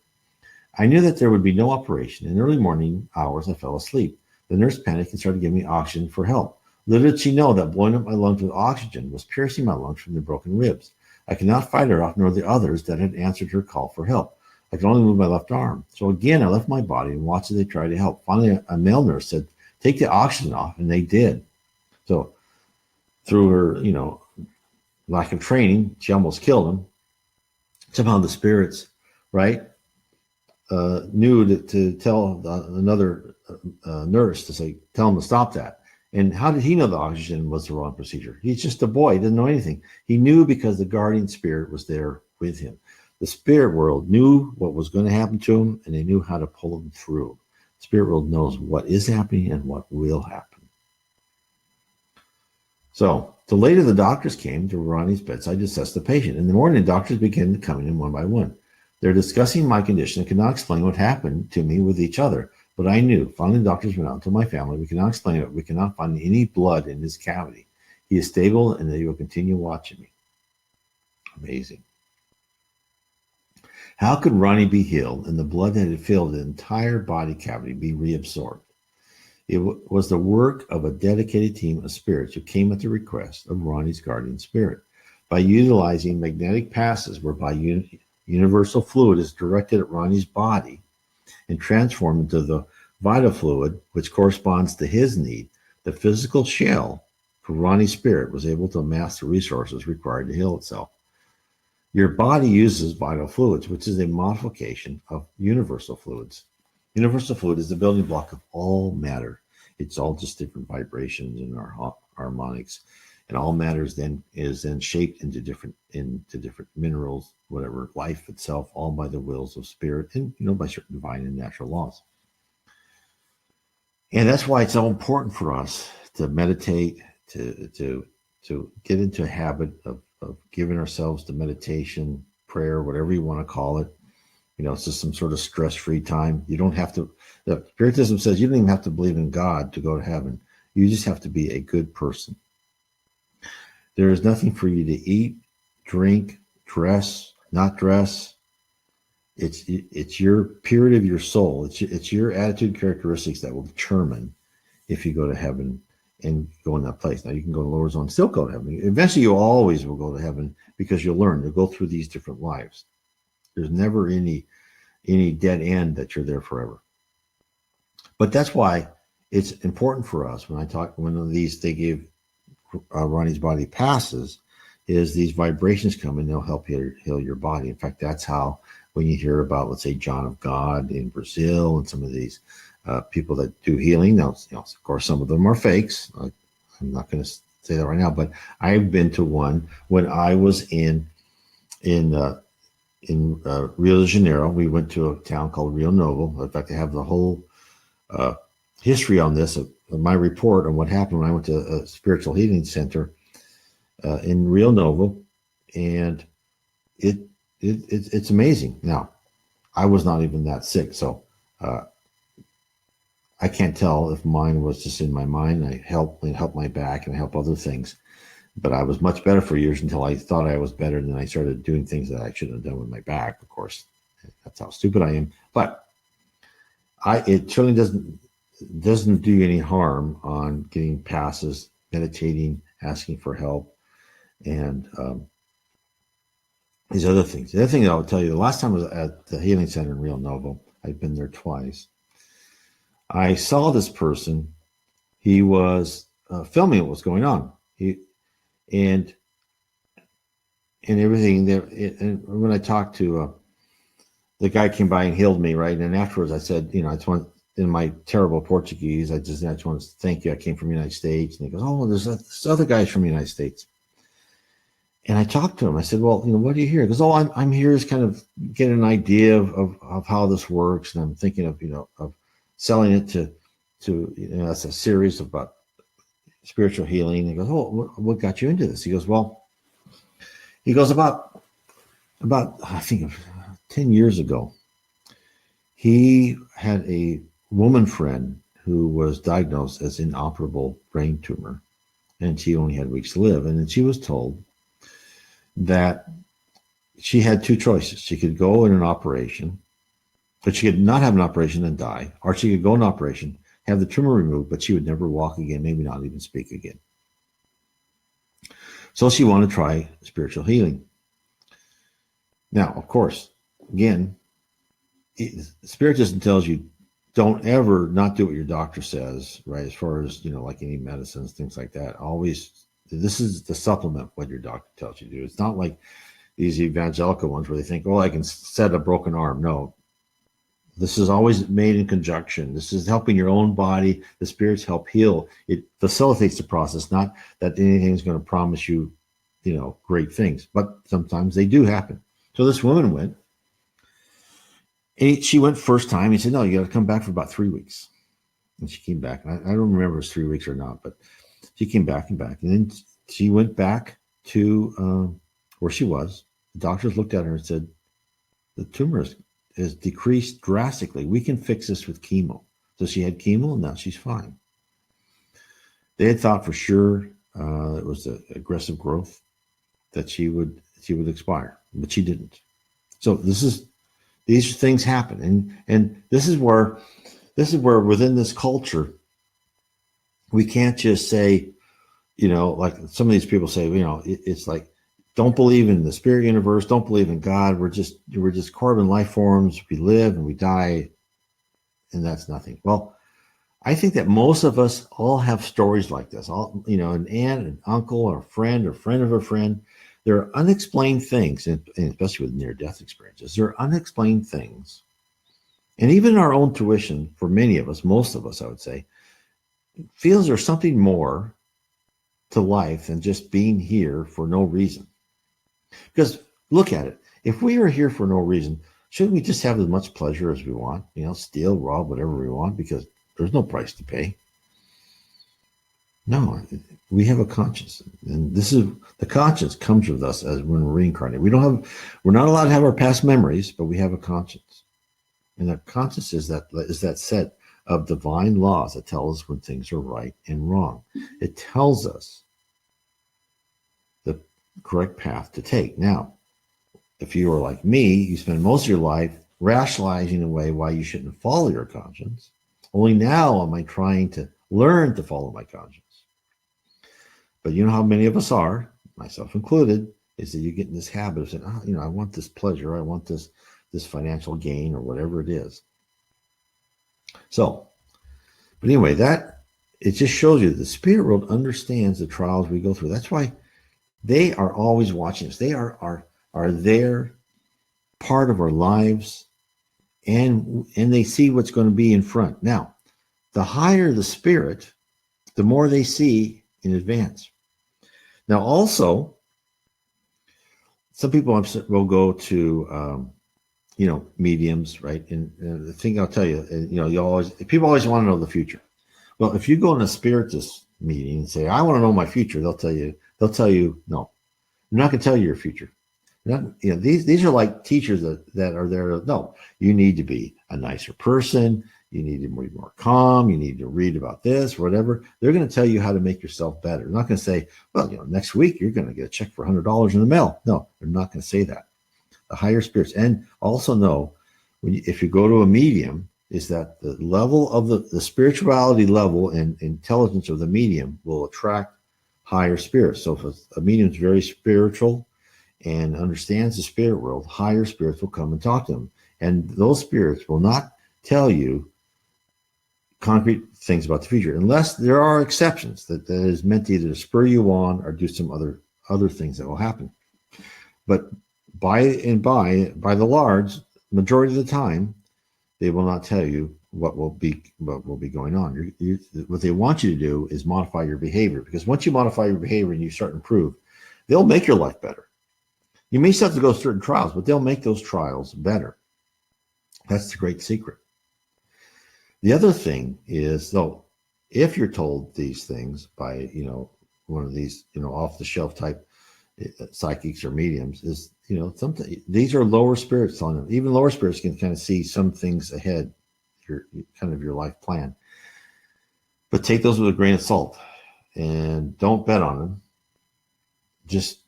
I knew that there would be no operation. In the early morning hours, I fell asleep. The nurse panicked and started giving me oxygen for help. Little did she know that blowing up my lungs with oxygen was piercing my lungs from the broken ribs. I could not fight her off, nor the others that had answered her call for help. I could only move my left arm. So again, I left my body and watched as they tried to help. Finally, a male nurse said, "Take the oxygen off," and they did. So through her, lack of training, she almost killed him. Somehow the spirits, right, knew to tell another nurse to say, tell him to stop that. And how did he know the oxygen was the wrong procedure? He's just a boy. He didn't know anything. He knew because the guardian spirit was there with him. The spirit world knew what was going to happen to him, and they knew how to pull him through. The spirit world knows what is happening and what will happen. So the later the doctors came to Ronnie's bedside to assess the patient. In the morning, the doctors began coming in one by one. They're discussing my condition and could not explain what happened to me with each other. But I knew. Finally, the doctors went out to my family. We cannot explain it. We cannot find any blood in his cavity. He is stable, and they will continue watching me. Amazing. How could Ronnie be healed and the blood that had filled the entire body cavity be reabsorbed? It was the work of a dedicated team of spirits who came at the request of Ronnie's guardian spirit. By utilizing magnetic passes whereby universal fluid is directed at Ronnie's body and transformed into the vital fluid, which corresponds to his need, the physical shell for Ronnie's spirit was able to amass the resources required to heal itself. Your body uses vital fluids, which is a modification of universal fluids. Universal fluid is the building block of all matter. It's all just different vibrations and our harmonics, and all matter is then shaped into different minerals, whatever, life itself, all by the wills of spirit and by certain divine and natural laws. And that's why it's so important for us to meditate, to get into a habit of giving ourselves to meditation, prayer, whatever you want to call it. It's just some sort of stress-free time. You don't have to. The Spiritism says you don't even have to believe in God to go to heaven. You just have to be a good person. There is nothing for you to eat, drink, dress, not dress. It's your purity of your soul. It's your attitude characteristics that will determine if you go to heaven and go in that place. Now you can go to lower zone, still go to heaven. Eventually you always will go to heaven because you'll learn. You'll go through these different lives. There's never any dead end that you're there forever. But that's why it's important for us when they give Ronnie's body passes, is these vibrations come and they'll help heal your body. In fact, that's how when you hear about, let's say, John of God in Brazil and some of these people that do healing, now, of course, some of them are fakes. I'm not going to say that right now, but I've been to one when I was in Rio de Janeiro. We went to a town called Rio Novo. In fact, I have the whole history on this, my report on what happened when I went to a spiritual healing center in Rio Novo, and it's amazing. Now, I was not even that sick, so I can't tell if mine was just in my mind. It helped my back and help other things. But I was much better for years until I thought I was better, and then I started doing things that I shouldn't have done with my back. Of course, that's how stupid I am. But it certainly doesn't do you any harm on getting passes, meditating, asking for help, and these other things. The other thing that I'll tell you, the last time I was at the healing center in Rio Novo, I've been there twice. I saw this person. He was filming what was going on. And everything there. And when I talked to the guy, came by and healed me, right? And afterwards, I said, I just want, in my terrible Portuguese, I just want to thank you. I came from the United States. And he goes, "Oh, there's this other guys from the United States." And I talked to him. I said, "Well, what do you hear?" He goes, "Oh, I'm here to kind of get an idea of how this works, and I'm thinking of selling it to that's a series about spiritual healing. He goes, oh, what got you into this? He goes, about I think 10 years ago, he had a woman friend who was diagnosed as inoperable brain tumor, and she only had weeks to live. And then she was told that she had two choices. She could go in an operation, but she could not have an operation and die, or she could go in an operation, have the tumor removed, but she would never walk again, maybe not even speak again. So she wanted to try spiritual healing. Now, of course, again, Spiritism tells you don't ever not do what your doctor says, right? As far as, like any medicines, things like that. Always, this is the supplement what your doctor tells you to do. It's not like these evangelical ones where they think, oh, I can set a broken arm. No, this is always made in conjunction. This is helping your own body. The spirits help heal. It facilitates the process, not that anything's going to promise you, great things. But sometimes they do happen. So this woman went. And she went first time. He said, no, you got to come back for about 3 weeks. And she came back. I don't remember if it was 3 weeks or not, but she came back and back. And then she went back to where she was. The doctors looked at her and said, the tumor has decreased drastically. We can fix this with chemo. So she had chemo, and now she's fine. They had thought for sure it was the aggressive growth that she would expire, but she didn't. So these things happen, and this is where within this culture we can't just say, like some of these people say, it's like, don't believe in the spirit universe, don't believe in God. We're just carbon life forms. We live and we die, and that's nothing. Well, I think that most of us all have stories like this. All an aunt, an uncle, or a friend of a friend. There are unexplained things, and especially with near-death experiences, there are unexplained things. And even our own tuition, for many of us, most of us, I would say, feels there's something more to life than just being here for no reason. Because look at it. If we are here for no reason, shouldn't we just have as much pleasure as we want? Steal, rob, whatever we want, because there's no price to pay. No, we have a conscience, and this is the conscience comes with us as when we're reincarnated. We're not allowed to have our past memories, but we have a conscience, and that conscience is that set of divine laws that tell us when things are right and wrong. It tells us the correct path to take. Now, if you are like me, you spend most of your life rationalizing away why you shouldn't follow your conscience. Only now am I trying to learn to follow my conscience. But you know how many of us are, myself included, is that you get in this habit of saying, I want this pleasure, I want this financial gain, or whatever it is. So, but anyway, it just shows you the spirit world understands the trials we go through. That's why they are always watching us. They are there, part of our lives, and they see what's going to be in front. Now, the higher the spirit, the more they see in advance. Now, also, some people will go to, mediums, right? And the thing I'll tell you, people always want to know the future. Well, if you go in a spiritist meeting and say, I want to know my future, they'll tell you, no, I'm not going to tell you your future. These are like teachers that are there. No, you need to be a nicer person. You need to be more calm. You need to read about this, whatever. They're going to tell you how to make yourself better. They're not going to say, well, next week you're going to get a check for $100 in the mail. No, they're not going to say that. The higher spirits, and also know if you go to a medium, is that the level of the spirituality level and intelligence of the medium will attract higher spirits. So if a medium is very spiritual and understands the spirit world, higher spirits will come and talk to them. And those spirits will not tell you concrete things about the future, unless there are exceptions that is meant to either spur you on or do some other things that will happen. But by the large majority of the time, they will not tell you what will be going on. What they want you to do is modify your behavior, because once you modify your behavior and you start to improve, they'll make your life better. You may still have to go through certain trials, but they'll make those trials better. That's the great secret. The other thing is, though, if you're told these things by, one of these, off the shelf type psychics or mediums, is, something, these are lower spirits on them. Even lower spirits can kind of see some things ahead, your life plan. But take those with a grain of salt and don't bet on them. Just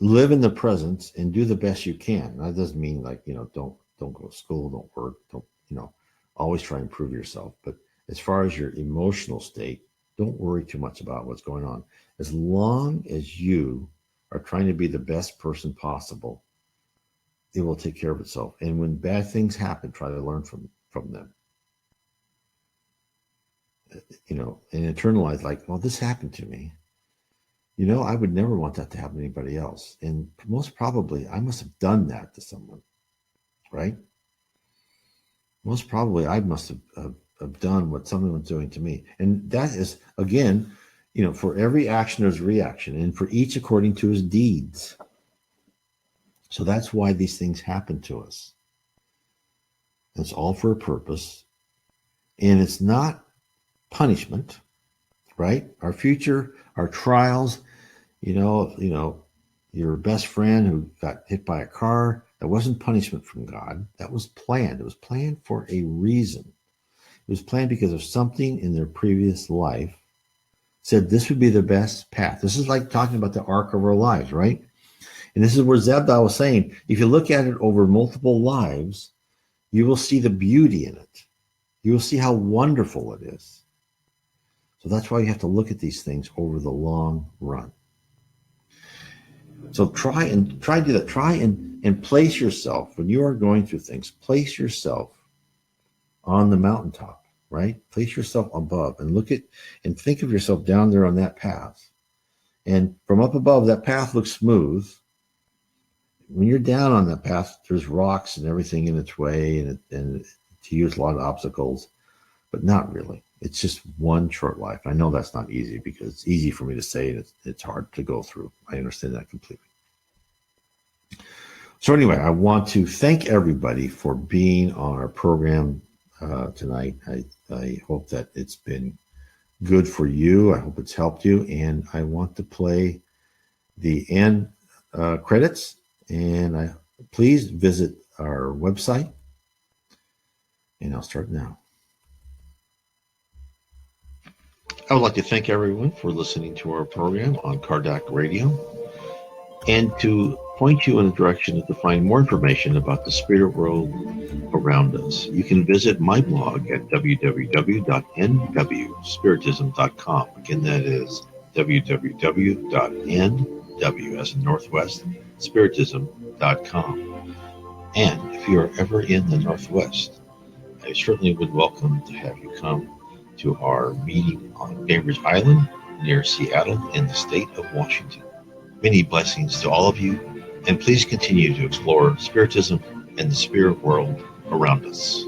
live in the present and do the best you can. That doesn't mean don't go to school, don't work, don't, always try and improve yourself. But as far as your emotional state, don't worry too much about what's going on. As long as you are trying to be the best person possible, it will take care of itself. And when bad things happen, try to learn from them. And internalize, like, well, this happened to me. I would never want that to happen to anybody else. And most probably, I must have done that to someone, right? Most probably, I must have done what someone was doing to me. And that is, again, for every action, there's a reaction, and for each according to his deeds. So that's why these things happen to us. It's all for a purpose. And it's not punishment, right? Our future, our trials, your best friend who got hit by a car, that wasn't punishment from God. That was planned. It was planned for a reason. It was planned because of something in their previous life said this would be the best path. This is like talking about the arc of our lives, right? And this is where Zebda was saying, if you look at it over multiple lives, you will see the beauty in it. You will see how wonderful it is. So that's why you have to look at these things over the long run. So try and do that. Try and place yourself, when you are going through things, place yourself on the mountaintop, right? Place yourself above and look at and think of yourself down there on that path. And from up above, that path looks smooth. When you're down on that path, there's rocks and everything in its way, and to use a lot of obstacles, but not really. It's just one short life. I know that's not easy because it's easy for me to say, and it's hard to go through. I understand that completely. So anyway, I want to thank everybody for being on our program tonight. I hope that it's been good for you. I hope it's helped you. And I want to play the end credits. And please visit our website. And I'll start now. I would like to thank everyone for listening to our program on Kardec Radio, and to point you in the direction to find more information about the spirit world around us. You can visit my blog at www.nwspiritism.com. Again, that is www.nw, as in Northwest, spiritism.com. And if you are ever in the Northwest, I certainly would welcome to have you come to our meeting on Bainbridge Island near Seattle in the state of Washington. Many blessings to all of you, and please continue to explore Spiritism and the spirit world around us.